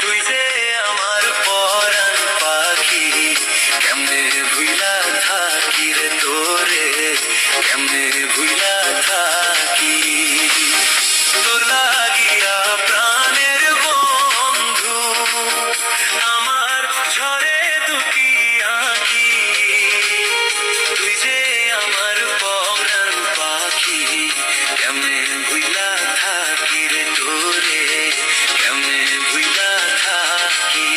তুই যে আমার পরাণ পাখি, কেমনে ভুইলা থাকি রে তোরে, কেমনে ভুইলা থাকি। তোর লাগিয়া প্রাণের বন্ধু আমার ঝরে দুটি আঁখি, তুই যে আমার পরাণ পাখি, কেমনে ভুইলা থাকি রে তোরে, কেমনে ভুইলা থাকি।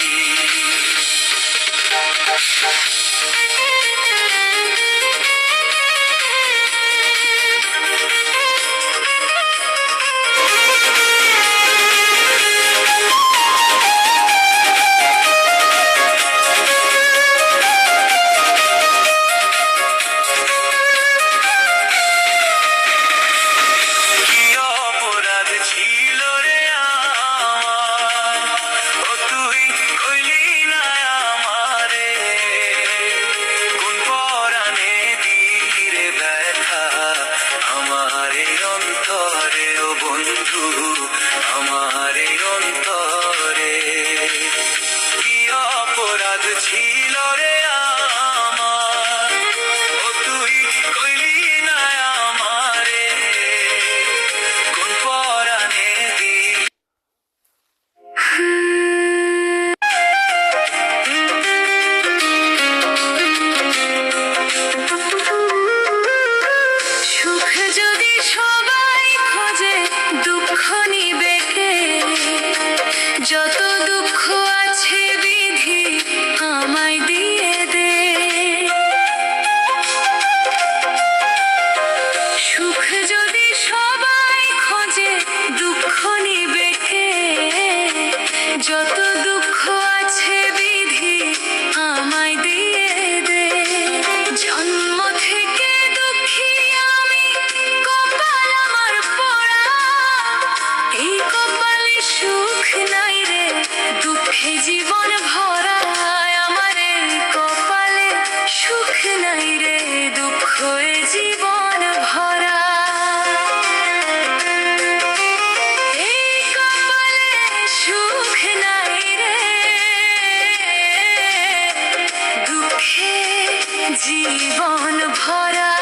কি অপরাধ ছিল রে আমার, ও তুই কইলি না আমারে, কোন পরাণে দিলি রে ব্যথা আমারে অন্তরে ও বন্ধু, আমারে অন্তরে। কি অপরাধ ছিল রে আমার, ও তুই কইলি না আমারে, কোন পরাণে দিলি। সুখ যদি সবাই খোঁজে, দুঃখ নিবে কে? যত দুঃখ আছে বিধি আমায় দিয়ে দে। সুখ যদি সবাই খোঁজে, দুঃখ নিবে কে? যত দুঃখ আছে বিধি আমায় দিয়ে দে। জন্ম থেকে দুঃখী আমি, কপাল আমার পোড়া, এই কপালে সুখ নাই রে, দুঃখে জীবন ভরা। আমার এই কপালে সুখ নাই রে, দুঃখে জীবন ভরা। এই কপালে সুখ নাই রে, দুঃখে জীবন ভরা।